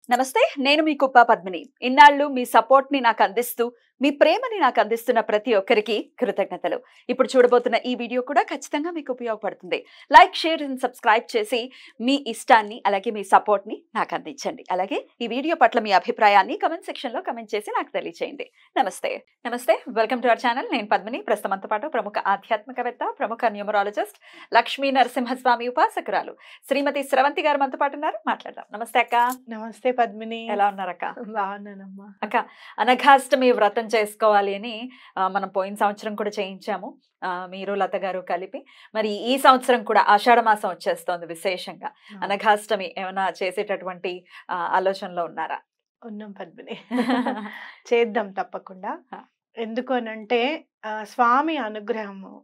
నమస్తే, నేను మీ కుప్ప పద్మిని. ఇన్నాళ్ళు మీ సపోర్ట్ ని నాకు అందిస్తూ, మీ ప్రేమని నాకు అందిస్తున్న ప్రతి ఒక్కరికి కృతజ్ఞతలు. ఇప్పుడు చూడబోతున్న ఈ వీడియో కూడా ఖచ్చితంగా మీకు ఉపయోగపడుతుంది. లైక్, షేర్ అండ్ సబ్స్క్రైబ్ చేసి మీ ఇష్టాన్ని అలాగే మీ సపోర్ట్ ని నాకు అందించండి. అలాగే ఈ వీడియో పట్ల మీ అభిప్రాయాన్ని కమెంట్ సెక్షన్ లో కమెంట్ చేసి నాకు తెలియజేయండి. నమస్తే. Welcome to our channel. నేను పద్మిని. ప్రస్తుతం మనతో పాటు ప్రముఖ ఆధ్యాత్మికవేత్త, ప్రముఖ న్యూమరాలజిస్ట్, లక్ష్మీ నరసింహస్వామి ఉపాసకురాలు శ్రీమతి స్రవంతి గారు మనతో పాటు ఉన్నారు. మాట్లాడదాం. నమస్తే అక్క. నమస్తే పద్మిని. ఎలా ఉన్నారక్క? బాగున్నానమ్మా. అక్క, అనఘాష్టమి వ్రతం చేసుకోవాలి అని మనం పోయిన సంవత్సరం కూడా చేయించాము, మీరు లత గారు కలిపి. మరి ఈ సంవత్సరం కూడా ఆషాఢ మాసం వచ్చేస్తోంది. విశేషంగా అనఘాష్టమి ఏమైనా చేసేటటువంటి ఆలోచనలో ఉన్నారా? ఉన్నాం పద్మిని. చేద్దాం తప్పకుండా. ఎందుకు అనంటే స్వామి అనుగ్రహము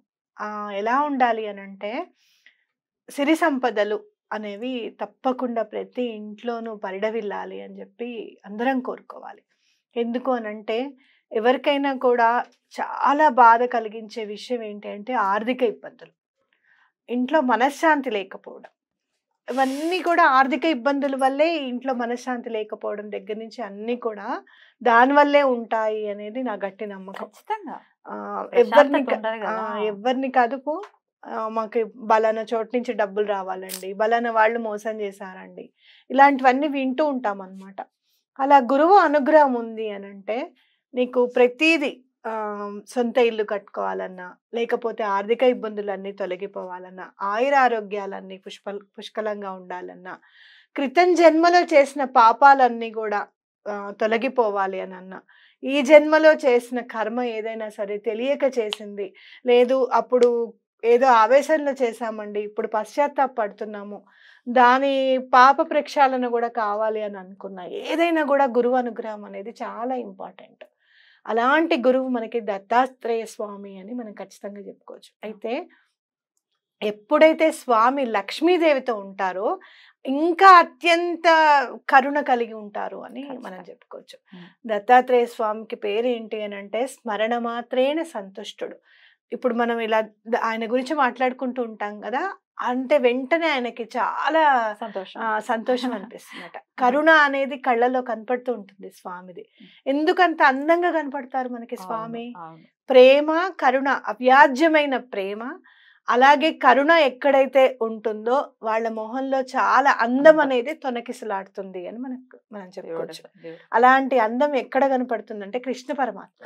ఎలా ఉండాలి అనంటే, సిరి సంపదలు అనేవి తప్పకుండా ప్రతి ఇంట్లోనూ పరిడవిల్లాలి అని చెప్పి అందరం కోరుకోవాలి. ఎందుకు అనంటే, ఎవరికైనా కూడా చాలా బాధ కలిగించే విషయం ఏంటి అంటే ఆర్థిక ఇబ్బందులు, ఇంట్లో మనశ్శాంతి లేకపోవడం. ఇవన్నీ కూడా ఆర్థిక ఇబ్బందుల వల్లే, ఇంట్లో మనశ్శాంతి లేకపోవడం దగ్గర నుంచి అన్నీ కూడా దానివల్లే ఉంటాయి అనేది నా గట్టి నమ్మకం. ఖచ్చితంగా ఎవరిని కదుపు మాకు బలానా చోటు నుంచి డబ్బులు రావాలండి, బలానా వాళ్ళు మోసం చేశారండి, ఇలాంటివన్నీ వింటూ ఉంటాం అన్నమాట. అలా గురువు అనుగ్రహం ఉంది అని అంటే నీకు ప్రతిదీ సొంత ఇల్లు కట్టుకోవాలన్నా, లేకపోతే ఆర్థిక ఇబ్బందులన్నీ తొలగిపోవాలన్నా, ఆయురారోగ్యాలన్నీ పుష్కలంగా ఉండాలన్నా, క్రితం జన్మలో చేసిన పాపాలన్నీ కూడా తొలగిపోవాలి అని అన్నా, ఈ జన్మలో చేసిన కర్మ ఏదైనా సరే తెలియక చేసింది, లేదు అప్పుడు ఏదో ఆవేశంలో చేశామండి, ఇప్పుడు పశ్చాత్తాపడుతున్నాము, దాని పాప ప్రక్షాళన కూడా కావాలి అని అనుకున్నా, ఏదైనా కూడా గురువు అనుగ్రహం అనేది చాలా ఇంపార్టెంట్. అలాంటి గురువు మనకి దత్తాత్రేయ స్వామి అని మనం ఖచ్చితంగా చెప్పుకోవచ్చు. అయితే ఎప్పుడైతే స్వామి లక్ష్మీదేవితో ఉంటారో ఇంకా అత్యంత కరుణ కలిగి ఉంటారు అని మనం చెప్పుకోవచ్చు. దత్తాత్రేయ స్వామికి పేరు ఏంటి అని అంటే స్మరణ మాత్రేణ సంతుష్టుడు. ఇప్పుడు మనం ఇలా ఆయన గురించి మాట్లాడుకుంటూ ఉంటాం కదా, అంటే వెంటనే ఆయనకి చాలా సంతోషం అనిపిస్తుందట. కరుణ అనేది కళ్ళలో కనపడుతూ ఉంటుంది స్వామిది. ఎందుకంత అందంగా కనపడతారు మనకి స్వామి? ప్రేమ, కరుణ, అవ్యాజ్యమైన ప్రేమ. అలాగే కరుణ ఎక్కడైతే ఉంటుందో వాళ్ళ మొహంలో చాలా అందం అనేది తొనకిసలాడుతుంది అని మనం చెప్పుకోవచ్చు. అలాంటి అందం ఎక్కడ కనపడుతుంది అంటే కృష్ణ పరమాత్మ.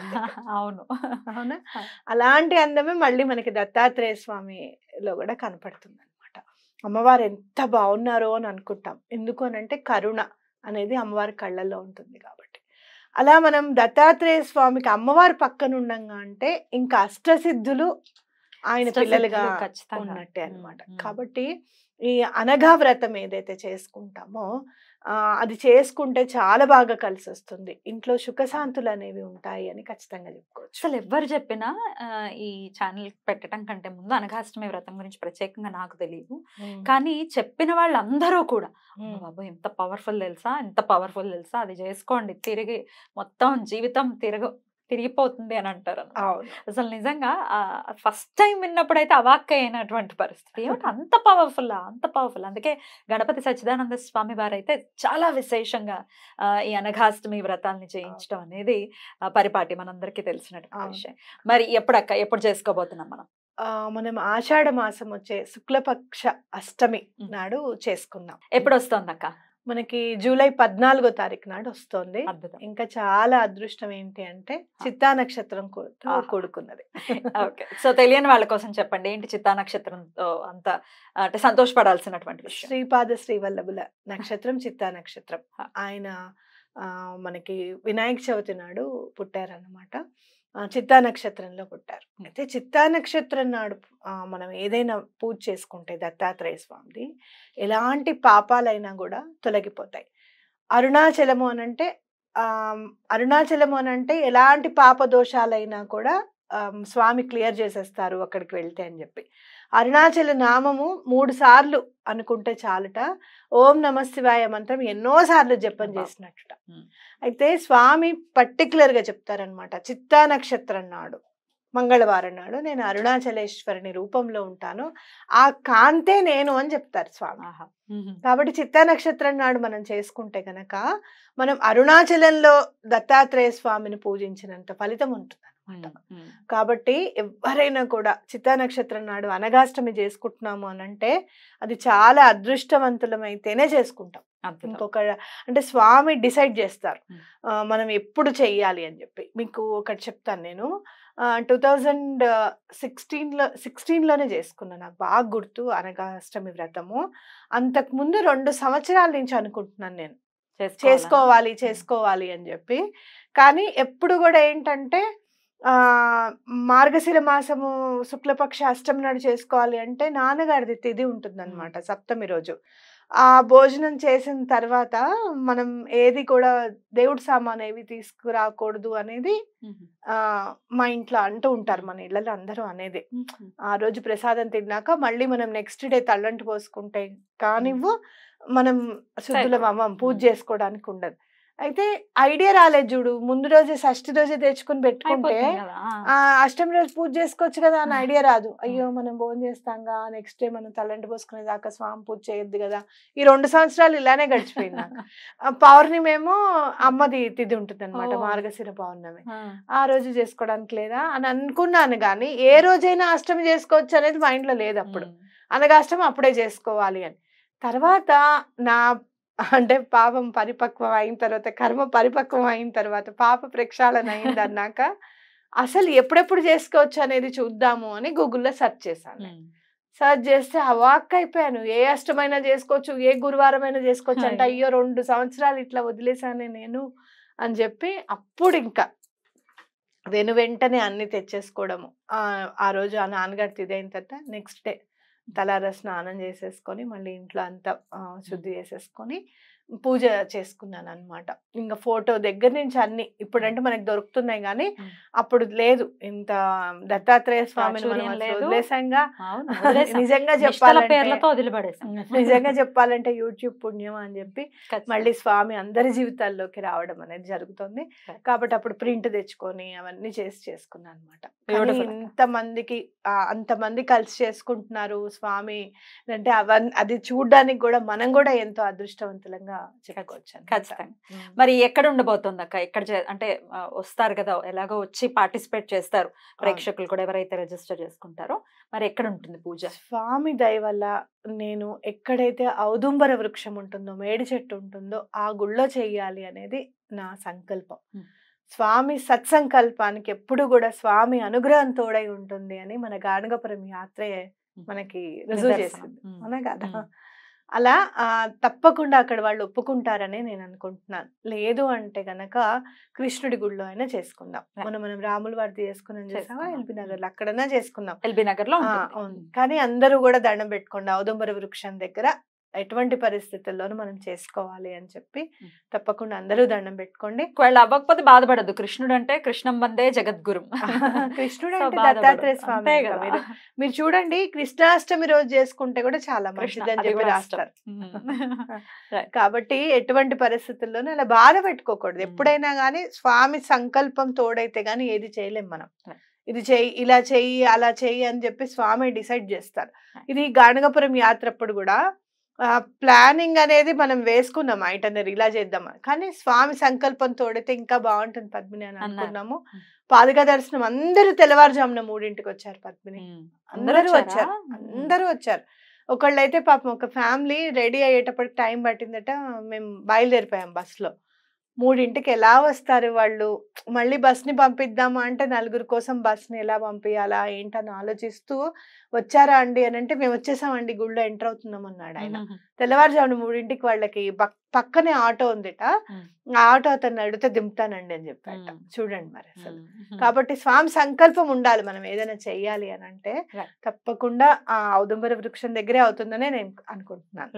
అవునా? అలాంటి అందమే మళ్ళీ మనకి దత్తాత్రేయ స్వామిలో కూడా కనపడుతుంది అనమాట. అమ్మవారు ఎంత బాగున్నారో అని అనుకుంటాం. ఎందుకు అనంటే కరుణ అనేది అమ్మవారి కళ్ళల్లో ఉంటుంది కాబట్టి. అలా మనం దత్తాత్రేయ స్వామికి అమ్మవారి పక్కన ఉండంగా అంటే ఇంకా అష్టసిద్ధులు ఆయన పిల్లలుగా ఉన్నట్టే అన్నమాట. కాబట్టి ఈ అనఘా వ్రతం ఏదైతే చేసుకుంటామో అది చేసుకుంటే చాలా బాగా కలిసి వస్తుంది, ఇంట్లో సుఖశాంతులు అనేవి ఉంటాయి అని ఖచ్చితంగా చెప్పుకోవచ్చు. అసలు ఎవరు చెప్పినా ఈ ఛానల్ పెట్టడం కంటే ముందు అనఘాష్టమి వ్రతం గురించి ప్రత్యేకంగా నాకు తెలియదు, కానీ చెప్పిన వాళ్ళందరూ కూడా బాబు ఎంత పవర్ఫుల్ తెలుసా, అది చేసుకోండి, తిరిగి మొత్తం జీవితం తిరిగిపోతుంది అని అంటారు. అసలు నిజంగా ఫస్ట్ టైం విన్నప్పుడైతే అవాక్క అయినటువంటి పరిస్థితి. ఏమంటే అంత పవర్ఫుల్. అందుకే గణపతి సచ్చిదానంద స్వామి వారు అయితే చాలా విశేషంగా ఈ అనఘాష్టమి వ్రతాన్ని చేయించడం అనేది పరిపాటి మనందరికీ తెలిసినటువంటి విషయం. మరి ఎప్పుడు చేసుకోబోతున్నాం మనం ఆషాఢ మాసం వచ్చే శుక్లపక్ష అష్టమి నాడు చేసుకుందాం. ఎప్పుడు వస్తుంది అక్క? మనకి జూలై 14వ తారీఖు నాడు వస్తుంది. ఇంకా చాలా అదృష్టం ఏంటి అంటే చిత్తా నక్షత్రం కూడుకున్నది. సో తెలియని వాళ్ళ కోసం చెప్పండి, ఏంటి చిత్తా నక్షత్రంతో అంత అంటే సంతోషపడాల్సినటువంటి విషయం? శ్రీపాద శ్రీవల్లభుల నక్షత్రం చిత్తా నక్షత్రం. ఆయన మనకి వినాయక చవితి నాడు పుట్టారన్నమాట. చిత్తా నక్షత్రంలో పుట్టారు. అయితే చిత్తా నక్షత్రం నాడు మనం ఏదైనా పూజ చేసుకుంటే దత్తాత్రేయ స్వామిది ఎలాంటి పాపాలైనా కూడా తొలగిపోతాయి. అరుణాచలము అనంటే ఎలాంటి పాప దోషాలైనా కూడా స్వామి క్లియర్ చేసేస్తారు అక్కడికి వెళ్తే అని చెప్పి. అరుణాచల నామము 3 సార్లు అనుకుంటే చాలుట. ఓం నమ శివాయ మంత్రం ఎన్నోసార్లు జపం చేసినట్టుట. అయితే స్వామి పర్టికులర్ గా చెప్తారనమాట, చిత్తా నక్షత్రం నాడు మంగళవారం నాడు నేను అరుణాచలేశ్వరుని రూపంలో ఉంటాను, ఆ కాంతే నేను అని చెప్తారు స్వామి. కాబట్టి చిత్తా నక్షత్రం నాడు మనం చేసుకుంటే గనక మనం అరుణాచలంలో దత్తాత్రేయ స్వామిని పూజించినంత ఫలితం ఉంటుంది అనమాట. కాబట్టి ఎవరైనా కూడా చిత్తా నక్షత్రం నాడు అనగాష్టమి చేసుకుంటున్నాము అని అంటే అది చాలా అదృష్టవంతులమైతేనే చేసుకుంటాం. ఇంకొక అంటే స్వామి డిసైడ్ చేస్తారు మనం ఎప్పుడు చెయ్యాలి అని చెప్పి. మీకు ఒకటి చెప్తాను, నేను 2016లోనే చేసుకున్నాను, నాకు బాగా గుర్తు అనగాష్టమి వ్రతము. అంతకుముందు 2 సంవత్సరాల నుంచి అనుకుంటున్నాను నేను చేసుకోవాలి అని చెప్పి. కానీ ఎప్పుడు కూడా ఏంటంటే మార్గశిర మాసము శుక్లపక్ష అష్టమి నాడు చేసుకోవాలి అంటే నాన్నగారిది తిథి ఉంటుంది అనమాట, సప్తమి రోజు. ఆ భోజనం చేసిన తర్వాత మనం ఏది కూడా దేవుడి సామాన్ ఏవి తీసుకురాకూడదు అనేది మా ఇంట్లో అంటూ ఉంటారు, మన ఇళ్ళలో అందరూ అనేది. ఆ రోజు ప్రసాదం తిన్నాక మళ్ళీ మనం నెక్స్ట్ డే తల్లంటి పోసుకుంటే కానివ్వు మనం శుద్ధులమమ్మ పూజ చేసుకోవడానికి ఉండదు. అయితే ఐడియా రాలేదు చూడు, ముందు రోజే షష్ఠి రోజే తెచ్చుకుని పెట్టుకుంటే అష్టమి రోజు పూజ చేసుకోవచ్చు కదా అని ఐడియా రాదు. అయ్యో మనం భోజనం చేస్తాంగా, నెక్స్ట్ డే మనం తలంటి పోసుకునే దాకా స్వామి పూజ చేయొద్దు కదా. ఈ 2 సంవత్సరాలు ఇలానే గడిచిపోయింది నాకు. పౌర్ణమి ఏమో అమ్మది తిథి ఉంటుంది అనమాట, మార్గశిర పౌర్ణమి. ఆ రోజు చేసుకోవడానికి లేదా అని అనుకున్నాను, కానీ ఏ రోజైనా అష్టమి చేసుకోవచ్చు అనేది మైండ్ లో లేదు అప్పుడు. అనగాష్టమి అప్పుడే చేసుకోవాలి అని. తర్వాత నా అంటే పాపం పరిపక్వం అయిన తర్వాత, కర్మ పరిపక్వం అయిన తర్వాత, పాప ప్రక్షాళన అయింది అన్నాక అసలు ఎప్పుడెప్పుడు చేసుకోవచ్చు అనేది చూద్దాము అని గూగుల్లో సెర్చ్ చేశాను. సెర్చ్ చేస్తే అవాక్ అయిపోయాను. ఏ అష్టమైనా చేసుకోవచ్చు, ఏ గురువారం అయినా చేసుకోవచ్చు అంటే అయ్యో 2 సంవత్సరాలు ఇట్లా వదిలేసానే నేను అని చెప్పి అప్పుడు ఇంకా వెంటనే అన్ని తెచ్చేసుకోవడము. ఆ రోజు ఆ నాన్నగారి తిథి అయిన తర్వాత నెక్స్ట్ డే తలార స్నానం చేసేసుకొని మళ్ళీ ఇంట్లో అంతా శుద్ధి చేసేసుకొని పూజ చేసుకున్నాను అనమాట. ఇంకా ఫోటో దగ్గర నుంచి అన్ని ఇప్పుడంటే మనకి దొరుకుతున్నాయి, కానీ అప్పుడు లేదు. ఇంత దత్తాత్రేయ స్వామిని మనం వదిలేసాంగా. నిజంగా చెప్పాలంటే యూట్యూబ్ పుణ్యం అని చెప్పి మళ్ళీ స్వామి అందరి జీవితాల్లోకి రావడం అనేది జరుగుతుంది. కాబట్టి అప్పుడు ప్రింట్ తెచ్చుకొని అవన్నీ చేసుకున్నాను అనమాట. ఇంతమందికి అంతమంది కలిసి చేసుకుంటున్నారు స్వామి అంటే అది చూడడానికి కూడా మనం కూడా ఎంతో అదృష్టవంతులంగా చెప్పుకోవచ్చు. ఖచ్చితంగా. మరి ఎక్కడ ఉండబోతుంది అక్క? ఎక్కడ అంటే వస్తారు కదా, ఎలాగో వచ్చి పార్టిసిపేట్ చేస్తారు ప్రేక్షకులు కూడా ఎవరైతే రిజిస్టర్ చేసుకుంటారో, మరి ఎక్కడ ఉంటుంది పూజ? స్వామి దయ వల్ల నేను ఎక్కడైతే ఔదుంబర వృక్షం ఉంటుందో, మేడి చెట్టు ఉంటుందో ఆ గుళ్ళో చెయ్యాలి అనేది నా సంకల్పం. స్వామి సత్సంకల్పానికి ఎప్పుడు కూడా స్వామి అనుగ్రహం తోడై ఉంటుంది అని మన గానగపురం యాత్రే మనకి రుజువు చేసింది, అవునా కదా? అలా తప్పకుండా అక్కడ వాళ్ళు ఒప్పుకుంటారని నేను అనుకుంటున్నాను. లేదు అంటే గనక కృష్ణుడి గుడిలో అయినా చేసుకుందాం. మనం రాముల వారిది చేసుకున్నాం చేసావా, ఎల్బీ నగర్ లో అక్కడైనా చేసుకుందాం. ఎల్బీ నగర్ లో కానీ అందరూ కూడా దండం పెట్టుకోండి, ఔదుంబర వృక్షం దగ్గర ఎటువంటి పరిస్థితుల్లోనూ మనం చేసుకోవాలి అని చెప్పి తప్పకుండా అందరూ దండం పెట్టుకోండి. ఒకవేళ అవ్వకపోతే బాధపడద్దు, కృష్ణుడు అంటే కృష్ణం వందే జగద్గురు. కృష్ణుడు అంటే దత్తాత్రేయ స్వామి. మీరు చూడండి, కృష్ణాష్టమి రోజు చేసుకుంటే కూడా చాలా మంచిదని చెప్పి రాస్తారు. కాబట్టి ఎటువంటి పరిస్థితుల్లోనూ అలా బాధ పెట్టుకోకూడదు. ఎప్పుడైనా గానీ స్వామి సంకల్పం తోడైతే గానీ ఏది చేయలేం మనం. ఇది చెయ్యి, ఇలా చెయ్యి, అలా చెయ్యి అని చెప్పి స్వామి డిసైడ్ చేస్తారు. ఇది గానగపురం యాత్ర అప్పుడు కూడా ప్లానింగ్ అనేది మనం వేసుకున్నాం, ఐటనరీ ఇలా చేద్దాం, కానీ స్వామి సంకల్పం తోడైతే ఇంకా బాగుంటుంది పద్మిని అని అనుకున్నాము. పాదుకా దర్శనం అందరూ తెల్లవారుజామున 3ంటికి వచ్చారు పద్మిని, అందరూ వచ్చారు. ఒకళ్ళైతే పాపం ఒక ఫ్యామిలీ రెడీ అయ్యేటప్పటికి టైం పట్టిందట, మేము బయలుదేరిపోయాం బస్సులో. 3ంటికి ఎలా వస్తారు వాళ్ళు, మళ్ళీ బస్ని పంపిద్దామా అంటే 4 కోసం బస్ని ఎలా పంపించాలా ఏంటని ఆలోచిస్తూ వచ్చారా అండి అని అంటే మేము వచ్చేసామండి, గుళ్ళో ఎంటర్ అవుతున్నాం అన్నాడు ఆయన. తెల్లవారుజామున 3ంటికి వాళ్ళకి పక్కనే ఆటో ఉందిట, ఆ ఆటో అతను అడిగితే దింపుతానండి అని చెప్పాట. చూడండి మరి అసలు. కాబట్టి స్వామి సంకల్పం ఉండాలి, మనం ఏదైనా చెయ్యాలి అని అంటే తప్పకుండా ఆ ఔదుంబర వృక్షం దగ్గరే అవుతుందనే నేను అనుకుంటున్నాను.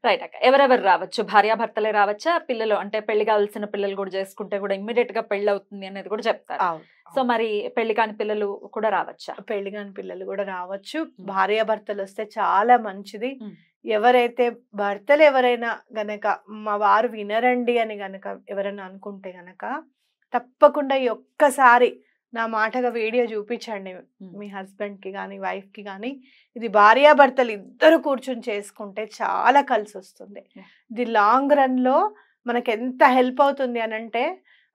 రైట్ అక్క. ఎవరెవరు రావచ్చు? భార్యాభర్తలే రావచ్చా? పిల్లలు అంటే పెళ్లి కావాల్సిన పిల్లలు కూడా చేసుకుంటే కూడా ఇమ్మీడియట్ గా పెళ్లి అవుతుంది అనేది కూడా చెప్తారు. సో మరి పెళ్లి కాని పిల్లలు కూడా రావచ్చా? పెళ్లి కాని పిల్లలు కూడా రావచ్చు. భార్యాభర్తలు వస్తే చాలా మంచిది. ఎవరైతే భర్తలు ఎవరైనా గనక మా వారు వినరండి అని గనక ఎవరైనా అనుకుంటే గనక తప్పకుండా ఈ ఒక్కసారి నా మాటగా వీడియో చూపించండి మీ హస్బెండ్ కి కానీ వైఫ్ కి కానీ. ఇది భార్యాభర్తలు ఇద్దరు కూర్చొని చేసుకుంటే చాలా కలిసి వస్తుంది. ఇది లాంగ్ రన్ లో మనకి ఎంత హెల్ప్ అవుతుంది అని అంటే,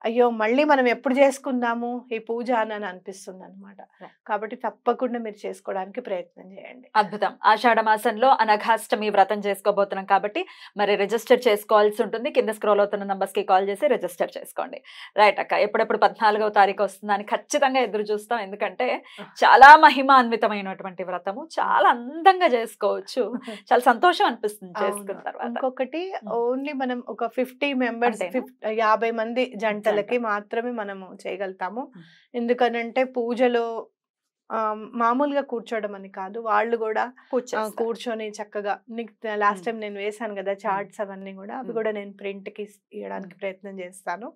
అయ్యో మళ్ళీ మనం ఎప్పుడు చేసుకుందాము ఈ పూజ అని అనిపిస్తుంది అనమాట. కాబట్టి తప్పకుండా మీరు చేసుకోవడానికి ప్రయత్నం చేయండి. అద్భుతం. ఆషాఢ మాసంలో అనఘాష్టమి వ్రతం చేసుకోబోతున్నాం కాబట్టి మరి రిజిస్టర్ చేసుకోవాల్సి ఉంటుంది. కింద స్క్రోల్ అవుతున్న నంబర్స్ కి కాల్ చేసి రిజిస్టర్ చేసుకోండి. రైట్ అక్క, ఎప్పుడెప్పుడు 14వ తారీఖు వస్తుందని ఖచ్చితంగా ఎదురు చూస్తాం. ఎందుకంటే చాలా మహిమాన్వితమైనటువంటి వ్రతము, చాలా అందంగా చేసుకోవచ్చు. చాలా సంతోషం అనిపిస్తుంది చేసుకున్న తర్వాత. ఇంకొకటి ఓన్లీ మనం ఒక 50 మెంబర్స్ 50 మంది జంటలకి మాత్రమే మనము చేయగలుగుతాము. ఎందుకనంటే పూజలో మామూలుగా కూర్చోవడం అని కాదు, వాళ్ళు కూడా కూర్చొని చక్కగా లాస్ట్ టైం నేను వేసాను కదా చార్ట్స్ అవన్నీ కూడా, అవి కూడా నేను ప్రింట్ కి ఇవ్వడానికి ప్రయత్నం చేస్తాను.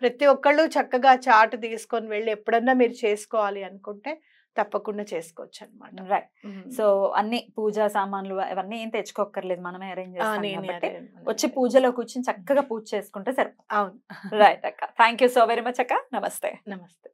ప్రతి ఒక్కళ్ళు చక్కగా చార్ట్ తీసుకొని వెళ్ళి ఎప్పుడన్నా మీరు చేసుకోవాలి అనుకుంటే తప్పకుండా చేసుకోవచ్చు అనమాట. రైట్. సో అన్ని పూజా సామాన్లు అవన్నీ ఏం తెచ్చుకోక్కర్లేదు, మనమే అరేంజ్ చేస్తాం. వచ్చి పూజలో కూర్చొని చక్కగా పూజ చేసుకుంటే సరిపోతుంది. అవును. రైట్ అక్క, thank you so very much అక్క. నమస్తే. నమస్తే.